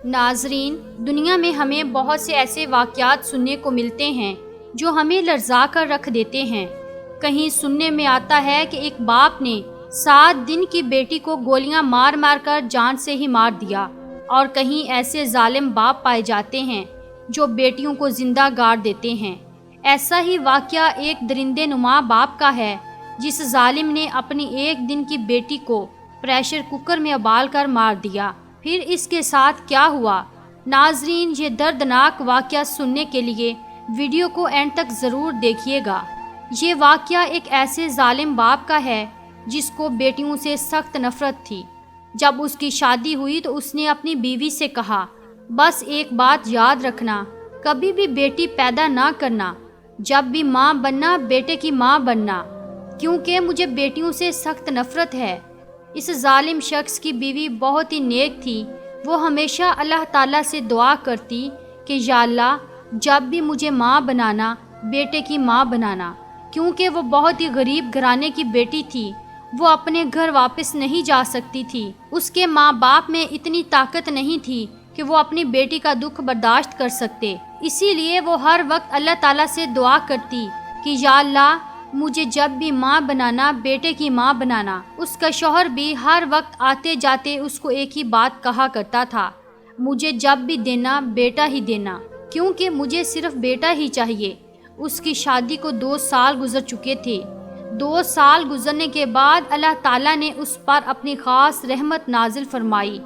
ناظرین، دنیا میں ہمیں بہت سے ایسے واقعات سننے کو ملتے ہیں جو ہمیں لرزا کر رکھ دیتے ہیں۔ کہیں سننے میں آتا ہے کہ ایک باپ نے 7 دن کی بیٹی کو گولیاں مار مار کر جان سے ہی مار دیا، اور کہیں ایسے ظالم باپ پائے جاتے ہیں جو بیٹیوں کو زندہ گاڑ دیتے ہیں۔ ایسا ہی واقعہ ایک درندے نما باپ کا ہے جس ظالم نے اپنی 1 دن کی بیٹی کو پریشر کوکر میں ابال کر مار دیا۔ پھر اس کے ساتھ کیا ہوا؟ ناظرین، یہ دردناک واقعہ سننے کے لیے ویڈیو کو اینڈ تک ضرور دیکھیے گا۔ یہ واقعہ ایک ایسے ظالم باپ کا ہے جس کو بیٹیوں سے سخت نفرت تھی۔ جب اس کی شادی ہوئی تو اس نے اپنی بیوی سے کہا، بس ایک بات یاد رکھنا، کبھی بھی بیٹی پیدا نہ کرنا، جب بھی ماں بننا بیٹے کی ماں بننا، کیونکہ مجھے بیٹیوں سے سخت نفرت ہے۔ اس ظالم شخص کی بیوی بہت ہی نیک تھی۔ وہ ہمیشہ اللہ تعالیٰ سے دعا کرتی کہ یا اللہ، جب بھی مجھے ماں بنانا بیٹے کی ماں بنانا، کیونکہ وہ بہت ہی غریب گھرانے کی بیٹی تھی۔ وہ اپنے گھر واپس نہیں جا سکتی تھی۔ اس کے ماں باپ میں اتنی طاقت نہیں تھی کہ وہ اپنی بیٹی کا دکھ برداشت کر سکتے، اسی لیے وہ ہر وقت اللہ تعالیٰ سے دعا کرتی کہ یا اللہ، مجھے جب بھی ماں بنانا بیٹے کی ماں بنانا۔ اس کا شوہر بھی ہر وقت آتے جاتے اس کو ایک ہی بات کہا کرتا تھا، مجھے جب بھی دینا بیٹا ہی دینا، کیونکہ مجھے صرف بیٹا ہی چاہیے۔ اس کی شادی کو 2 سال گزر چکے تھے۔ 2 سال گزرنے کے بعد اللہ تعالیٰ نے اس پر اپنی خاص رحمت نازل فرمائی،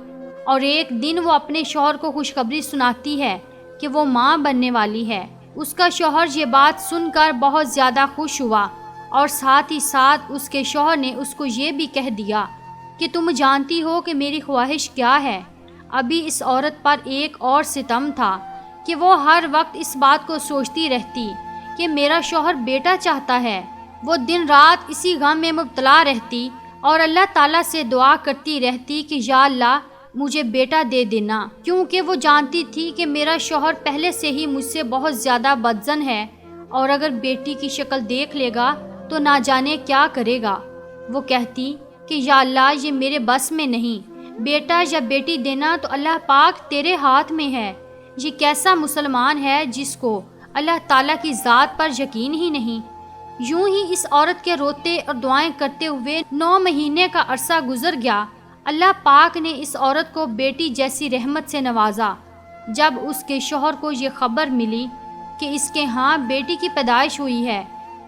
اور ایک دن وہ اپنے شوہر کو خوشخبری سناتی ہے کہ وہ ماں بننے والی ہے۔ اس کا شوہر یہ بات سن کر بہت زیادہ خوش ہوا، اور ساتھ ہی ساتھ اس کے شوہر نے اس کو یہ بھی کہہ دیا کہ تم جانتی ہو کہ میری خواہش کیا ہے۔ ابھی اس عورت پر ایک اور ستم تھا کہ وہ ہر وقت اس بات کو سوچتی رہتی کہ میرا شوہر بیٹا چاہتا ہے۔ وہ دن رات اسی غم میں مبتلا رہتی اور اللہ تعالیٰ سے دعا کرتی رہتی کہ یا اللہ، مجھے بیٹا دے دینا، کیونکہ وہ جانتی تھی کہ میرا شوہر پہلے سے ہی مجھ سے بہت زیادہ بدظن ہے، اور اگر بیٹی کی شکل دیکھ لے گا تو نہ جانے کیا کرے گا۔ وہ کہتی کہ یا اللہ، یہ میرے بس میں نہیں، بیٹا یا بیٹی دینا تو اللہ پاک تیرے ہاتھ میں ہے۔ یہ کیسا مسلمان ہے جس کو اللہ تعالیٰ کی ذات پر یقین ہی نہیں۔ یوں ہی اس عورت کے روتے اور دعائیں کرتے ہوئے 9 مہینے کا عرصہ گزر گیا۔ اللہ پاک نے اس عورت کو بیٹی جیسی رحمت سے نوازا۔ جب اس کے شوہر کو یہ خبر ملی کہ اس کے ہاں بیٹی کی پیدائش ہوئی ہے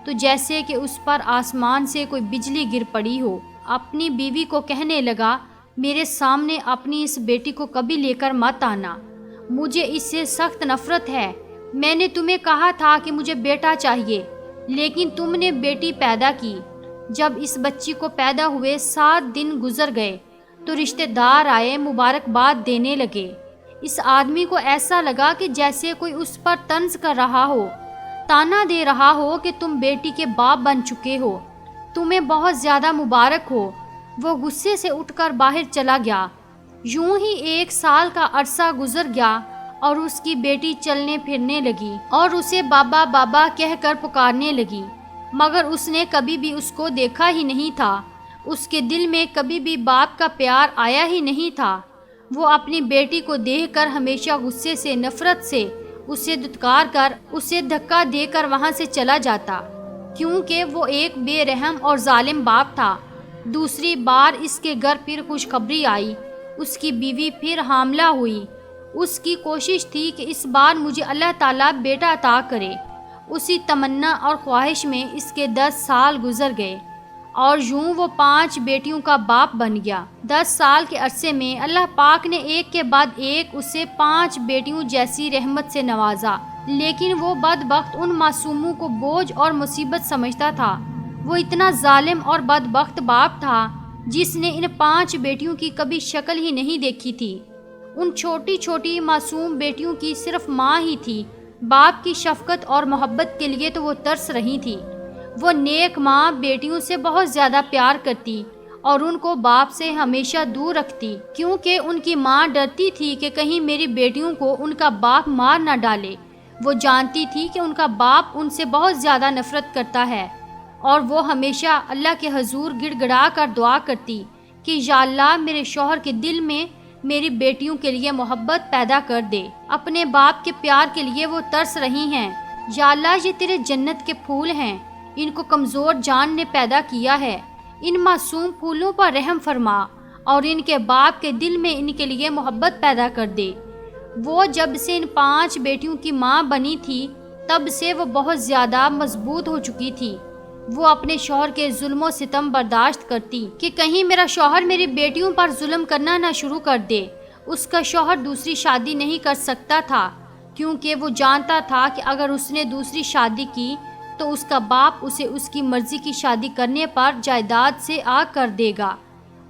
تو جیسے کہ اس پر آسمان سے کوئی بجلی گر پڑی ہو، اپنی بیوی کو کہنے لگا، میرے سامنے اپنی اس بیٹی کو کبھی لے کر مت آنا، مجھے اس سے سخت نفرت ہے۔ میں نے تمہیں کہا تھا کہ مجھے بیٹا چاہیے، لیکن تم نے بیٹی پیدا کی۔ جب اس بچی کو پیدا ہوئے 7 دن گزر گئے تو رشتہ دار آئے، مبارکباد دینے لگے۔ اس آدمی کو ایسا لگا کہ جیسے کوئی اس پر طنز کر رہا ہو، تانا دے رہا ہو کہ تم بیٹی کے باپ بن چکے ہو، تمہیں بہت زیادہ مبارک ہو۔ وہ غصے سے اٹھ کر باہر چلا گیا۔ یوں ہی 1 سال کا عرصہ گزر گیا اور اس کی بیٹی چلنے پھرنے لگی اور اسے بابا بابا کہہ کر پکارنے لگی، مگر اس نے کبھی بھی اس کو دیکھا ہی نہیں تھا۔ اس کے دل میں کبھی بھی باپ کا پیار آیا ہی نہیں تھا۔ وہ اپنی بیٹی کو دیکھ کر ہمیشہ غصے سے، نفرت سے اسے دھتکار کر، اسے دھکا دے کر وہاں سے چلا جاتا، کیونکہ وہ ایک بے رحم اور ظالم باپ تھا۔ دوسری بار اس کے گھر پھر خوشخبری آئی، اس کی بیوی پھر حاملہ ہوئی۔ اس کی کوشش تھی کہ اس بار مجھے اللہ تعالیٰ بیٹا عطا کرے۔ اسی تمنا اور خواہش میں اس کے 10 سال گزر گئے، اور یوں وہ 5 بیٹیوں کا باپ بن گیا۔ 10 سال کے عرصے میں اللہ پاک نے ایک کے بعد ایک اسے 5 بیٹیوں جیسی رحمت سے نوازا، لیکن وہ بدبخت ان معصوموں کو بوجھ اور مصیبت سمجھتا تھا۔ وہ اتنا ظالم اور بدبخت باپ تھا جس نے ان 5 بیٹیوں کی کبھی شکل ہی نہیں دیکھی تھی۔ ان چھوٹی چھوٹی معصوم بیٹیوں کی صرف ماں ہی تھی۔ باپ کی شفقت اور محبت کے لیے تو وہ ترس رہی تھی۔ وہ نیک ماں بیٹیوں سے بہت زیادہ پیار کرتی اور ان کو باپ سے ہمیشہ دور رکھتی، کیونکہ ان کی ماں ڈرتی تھی کہ کہیں میری بیٹیوں کو ان کا باپ مار نہ ڈالے۔ وہ جانتی تھی کہ ان کا باپ ان سے بہت زیادہ نفرت کرتا ہے، اور وہ ہمیشہ اللہ کے حضور گڑ گڑا کر دعا کرتی کہ یا اللہ، میرے شوہر کے دل میں میری بیٹیوں کے لیے محبت پیدا کر دے۔ اپنے باپ کے پیار کے لیے وہ ترس رہی ہیں۔ یا اللہ، یہ تیرے جنت کے پھول ہیں، ان کو کمزور جان نے پیدا کیا ہے۔ ان معصوم پھولوں پر رحم فرما اور ان کے باپ کے دل میں ان کے لیے محبت پیدا کر دے۔ وہ جب سے ان 5 بیٹیوں کی ماں بنی تھی تب سے وہ بہت زیادہ مضبوط ہو چکی تھی۔ وہ اپنے شوہر کے ظلم و ستم برداشت کرتی کہ کہیں میرا شوہر میری بیٹیوں پر ظلم کرنا نہ شروع کر دے۔ اس کا شوہر دوسری شادی نہیں کر سکتا تھا کیونکہ وہ جانتا تھا کہ اگر اس نے دوسری شادی کی تو اس کا باپ اسے اس کی مرضی کی شادی کرنے پر جائیداد سے آگ کر دے گا۔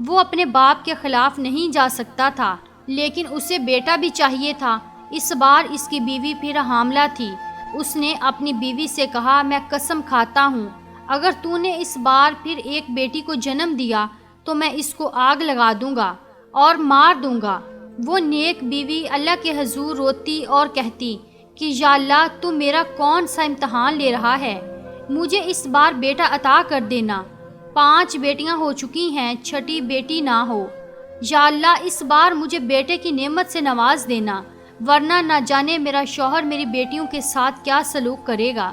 وہ اپنے باپ کے خلاف نہیں جا سکتا تھا، لیکن اسے بیٹا بھی چاہیے تھا۔ اس بار اس کی بیوی پھر حاملہ تھی۔ اس نے اپنی بیوی سے کہا، میں قسم کھاتا ہوں اگر تو نے اس بار پھر ایک بیٹی کو جنم دیا تو میں اس کو آگ لگا دوں گا اور مار دوں گا۔ وہ نیک بیوی اللہ کے حضور روتی اور کہتی کہ یا اللہ، تو میرا کون سا امتحان لے رہا ہے، مجھے اس بار بیٹا عطا کر دینا۔ 5 بیٹیاں ہو چکی ہیں، 6ٹھی بیٹی نہ ہو۔ یا اللہ، اس بار مجھے بیٹے کی نعمت سے نواز دینا، ورنہ نہ جانے میرا شوہر میری بیٹیوں کے ساتھ کیا سلوک کرے گا۔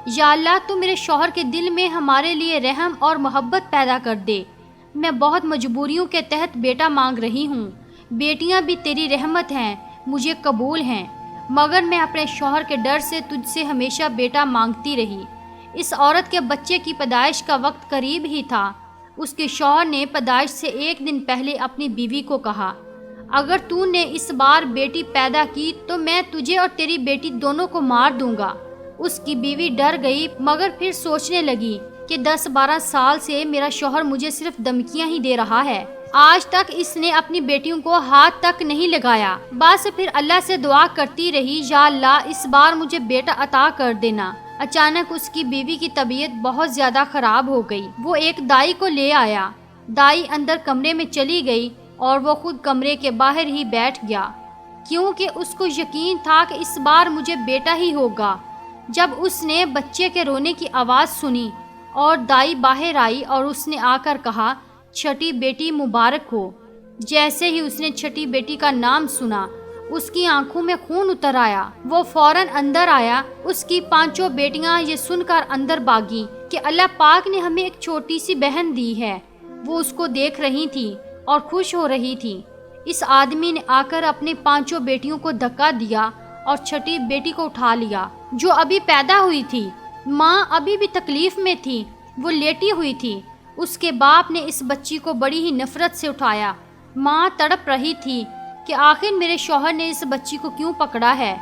یا اللہ، تو میرے شوہر کے دل میں ہمارے لیے رحم اور محبت پیدا کر دے۔ میں بہت مجبوریوں کے تحت بیٹا مانگ رہی ہوں، بیٹیاں بھی تیری رحمت ہیں، مجھے قبول ہیں، مگر میں اپنے شوہر کے ڈر سے تجھ سے ہمیشہ بیٹا مانگتی رہی۔ اس عورت کے بچے کی پیدائش کا وقت قریب ہی تھا۔ اس کے شوہر نے پیدائش سے 1 دن پہلے اپنی بیوی کو کہا، اگر تو نے اس بار بیٹی پیدا کی تو میں تجھے اور تیری بیٹی دونوں کو مار دوں گا۔ اس کی بیوی ڈر گئی، مگر پھر سوچنے لگی کہ 10-12 سال سے میرا شوہر مجھے صرف دھمکیاں ہی دے رہا ہے، آج تک اس نے اپنی بیٹیوں کو ہاتھ تک نہیں لگایا۔ بس پھر اللہ سے دعا کرتی رہی، یا اللہ، اس بار مجھے بیٹا عطا کر دینا۔ اچانک اس کی بیوی کی طبیعت بہت زیادہ خراب ہو گئی۔ وہ ایک دائی کو لے آیا۔ دائی اندر کمرے میں چلی گئی اور وہ خود کمرے کے باہر ہی بیٹھ گیا، کیونکہ اس کو یقین تھا کہ اس بار مجھے بیٹا ہی ہوگا۔ جب اس نے بچے کے رونے کی آواز سنی اور دائی باہر آئی اور اس نے آ کر کہا، 6ٹھی بیٹی مبارک ہو۔ جیسے ہی اس نے 6ٹھی بیٹی کا نام سنا، اس کی آنکھوں میں خون اتر آیا۔ وہ فوراً اندر آیا۔ اس کی 5 بیٹیاں یہ سن کر اندر بھاگی کہ اللہ پاک نے ہمیں ایک چھوٹی سی بہن دی ہے۔ وہ اس کو دیکھ رہی تھی اور خوش ہو رہی تھی۔ اس آدمی نے آ کر اپنی 5 بیٹیوں کو دھکا دیا اور 6ٹھی بیٹی کو اٹھا لیا، جو ابھی پیدا ہوئی تھی۔ ماں ابھی بھی تکلیف میں تھی، وہ لیٹی ہوئی تھی۔ اس کے باپ نے اس بچی کو بڑی ہی نفرت سے اٹھایا۔ ماں تڑپ رہی تھی کہ آخر میرے شوہر نے اس بچی کو کیوں پکڑا ہے۔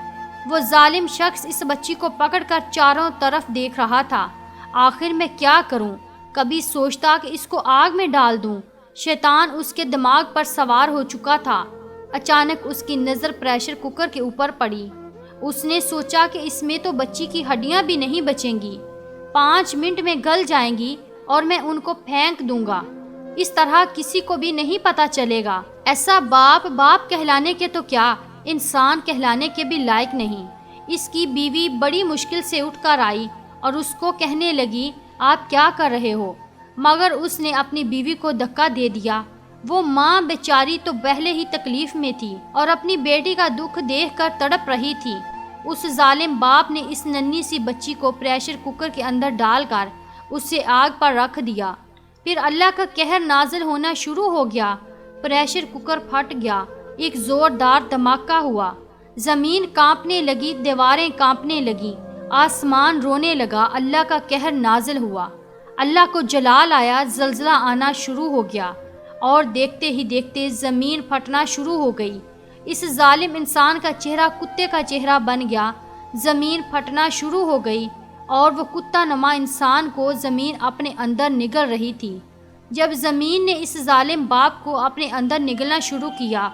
وہ ظالم شخص اس بچی کو پکڑ کر چاروں طرف دیکھ رہا تھا۔ آخر میں کیا کروں؟ کبھی سوچتا کہ اس کو آگ میں ڈال دوں۔ شیطان اس کے دماغ پر سوار ہو چکا تھا۔ اچانک اس کی نظر پریشر کوکر کے اوپر پڑی۔ اس نے سوچا کہ اس میں تو بچی کی ہڈیاں بھی نہیں بچیں گی، 5 منٹ میں گل جائیں گی اور میں ان کو پھینک دوں گا۔ اس طرح کسی کو بھی نہیں پتا چلے گا۔ ایسا باپ کہلانے کے تو کیا، انسان کہلانے کے بھی لائق نہیں۔ اس کی بیوی بڑی مشکل سے اٹھ کر آئی اور اس کو کہنے لگی، آپ کیا کر رہے ہو؟ مگر اس نے اپنی بیوی کو دھکا دے دیا۔ وہ ماں بیچاری تو پہلے ہی تکلیف میں تھی اور اپنی بیٹی کا دکھ دیکھ کر تڑپ رہی تھی۔ اس ظالم باپ نے اس ننھی سی بچی کو پریشر کوکر کے اندر ڈال کر اسے آگ پر رکھ دیا۔ پھر اللہ کا قہر نازل ہونا شروع ہو گیا۔ پریشر کوکر پھٹ گیا، ایک زوردار دھماکہ ہوا، زمین کانپنے لگی، دیواریں کانپنے لگی، آسمان رونے لگا۔ اللہ کا قہر نازل ہوا، اللہ کو جلال آیا، زلزلہ آنا شروع ہو گیا اور دیکھتے ہی دیکھتے زمین پھٹنا شروع ہو گئی۔ اس ظالم انسان کا چہرہ کتے کا چہرہ بن گیا، زمین پھٹنا شروع ہو گئی اور وہ کتا نما انسان کو زمین اپنے اندر نگل رہی تھی۔ جب زمین نے اس ظالم باپ کو اپنے اندر نگلنا شروع کیا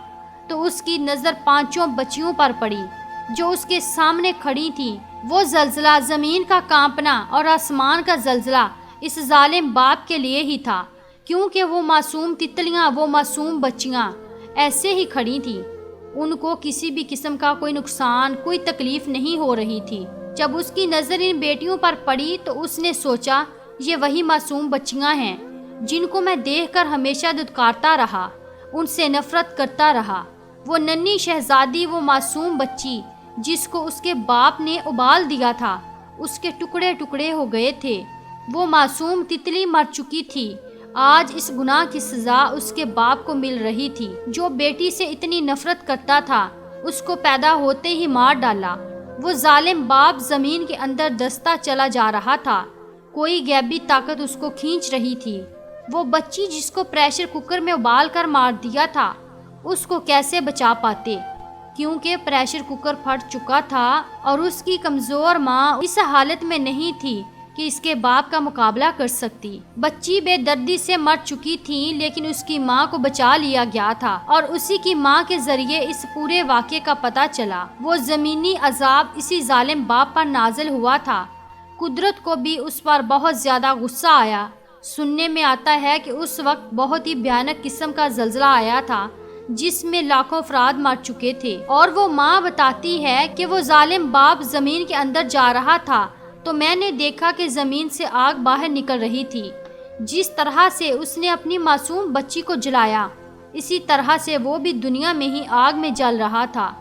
تو اس کی نظر 5 بچیوں پر پڑی جو اس کے سامنے کھڑی تھیں۔ وہ زلزلہ، زمین کا کانپنا اور آسمان کا زلزلہ اس ظالم باپ کے لیے ہی تھا، کیونکہ وہ معصوم تتلیاں، وہ معصوم بچیاں ایسے ہی کھڑی تھیں۔ ان کو کسی بھی قسم کا کوئی نقصان، کوئی تکلیف نہیں ہو رہی تھی۔ جب اس کی نظر ان بیٹیوں پر پڑی تو اس نے سوچا، یہ وہی معصوم بچیاں ہیں جن کو میں دیکھ کر ہمیشہ دھتکارتا رہا۔ ان سے نفرت کرتا رہا۔ وہ ننھی شہزادی، وہ معصوم بچی جس کو اس کے باپ نے ابال دیا تھا، اس کے ٹکڑے ٹکڑے ہو گئے تھے۔ وہ معصوم تتلی مر چکی تھی۔ آج اس گناہ کی سزا اس کے باپ کو مل رہی تھی، جو بیٹی سے اتنی نفرت کرتا تھا، اس کو پیدا ہوتے ہی مار ڈالا۔ وہ ظالم باپ زمین کے اندر دستا چلا جا رہا تھا، کوئی غیبی طاقت اس کو کھینچ رہی تھی۔ وہ بچی جس کو پریشر کوکر میں ابال کر مار دیا تھا، اس کو کیسے بچا پاتے، کیونکہ پریشر کوکر پھٹ چکا تھا اور اس کی کمزور ماں اس حالت میں نہیں تھی کہ اس کے باپ کا مقابلہ کر سکتی۔ بچی بے دردی سے مر چکی تھی، لیکن اس کی ماں کو بچا لیا گیا تھا اور اسی کی ماں کے ذریعے اس پورے واقعے کا پتہ چلا۔ وہ زمینی عذاب اسی ظالم باپ پر نازل ہوا تھا۔ قدرت کو بھی اس پر بہت زیادہ غصہ آیا۔ سننے میں آتا ہے کہ اس وقت بہت ہی بھیانک قسم کا زلزلہ آیا تھا جس میں لاکھوں افراد مر چکے تھے، اور وہ ماں بتاتی ہے کہ وہ ظالم باپ زمین کے اندر جا رہا تھا تو میں نے دیکھا کہ زمین سے آگ باہر نکل رہی تھی۔ جس طرح سے اس نے اپنی معصوم بچی کو جلایا، اسی طرح سے وہ بھی دنیا میں ہی آگ میں جل رہا تھا۔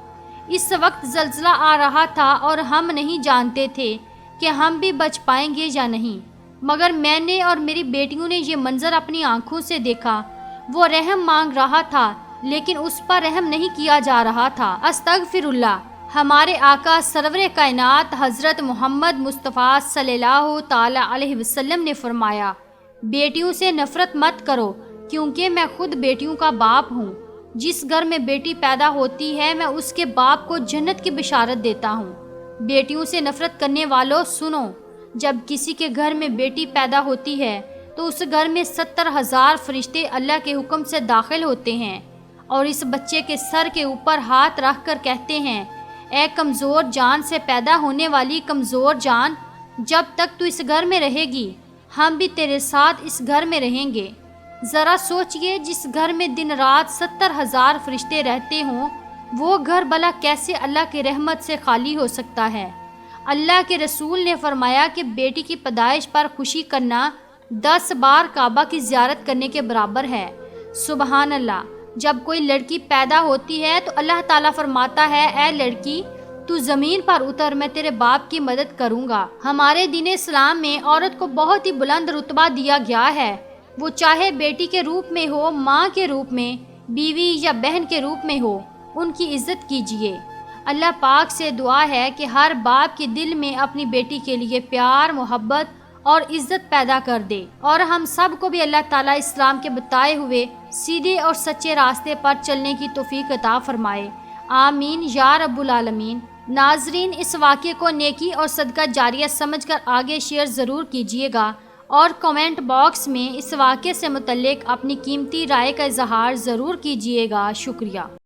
اس وقت زلزلہ آ رہا تھا اور ہم نہیں جانتے تھے کہ ہم بھی بچ پائیں گے یا نہیں، مگر میں نے اور میری بیٹیوں نے یہ منظر اپنی آنکھوں سے دیکھا۔ وہ رحم مانگ رہا تھا لیکن اس پر رحم نہیں کیا جا رہا تھا۔ استغفر اللہ۔ ہمارے آقا سرور کائنات حضرت محمد مصطفیٰ صلی اللہ تعالی علیہ وسلم نے فرمایا، بیٹیوں سے نفرت مت کرو کیونکہ میں خود بیٹیوں کا باپ ہوں۔ جس گھر میں بیٹی پیدا ہوتی ہے میں اس کے باپ کو جنت کی بشارت دیتا ہوں۔ بیٹیوں سے نفرت کرنے والوں سنو، جب کسی کے گھر میں بیٹی پیدا ہوتی ہے تو اس گھر میں 70,000 فرشتے اللہ کے حکم سے داخل ہوتے ہیں اور اس بچے کے سر کے اوپر ہاتھ رکھ کر کہتے ہیں، اے کمزور جان سے پیدا ہونے والی کمزور جان، جب تک تو اس گھر میں رہے گی ہم بھی تیرے ساتھ اس گھر میں رہیں گے۔ ذرا سوچئے، جس گھر میں دن رات 70,000 فرشتے رہتے ہوں، وہ گھر بھلا کیسے اللہ کی رحمت سے خالی ہو سکتا ہے؟ اللہ کے رسول نے فرمایا کہ بیٹی کی پیدائش پر خوشی کرنا 10 بار کعبہ کی زیارت کرنے کے برابر ہے۔ سبحان اللہ۔ جب کوئی لڑکی پیدا ہوتی ہے تو اللہ تعالیٰ فرماتا ہے، اے لڑکی تو زمین پر اتر، میں تیرے باپ کی مدد کروں گا۔ ہمارے دین اسلام میں عورت کو بہت ہی بلند رتبہ دیا گیا ہے، وہ چاہے بیٹی کے روپ میں ہو، ماں کے روپ میں، بیوی یا بہن کے روپ میں ہو، ان کی عزت کیجیے۔ اللہ پاک سے دعا ہے کہ ہر باپ کے دل میں اپنی بیٹی کے لیے پیار، محبت اور عزت پیدا کر دے، اور ہم سب کو بھی اللہ تعالیٰ اسلام کے بتائے ہوئے سیدھے اور سچے راستے پر چلنے کی توفیق عطا فرمائے۔ آمین یا رب العالمین۔ ناظرین، اس واقعے کو نیکی اور صدقہ جاریہ سمجھ کر آگے شیئر ضرور کیجیے گا اور کمنٹ باکس میں اس واقعے سے متعلق اپنی قیمتی رائے کا اظہار ضرور کیجیے گا۔ شکریہ۔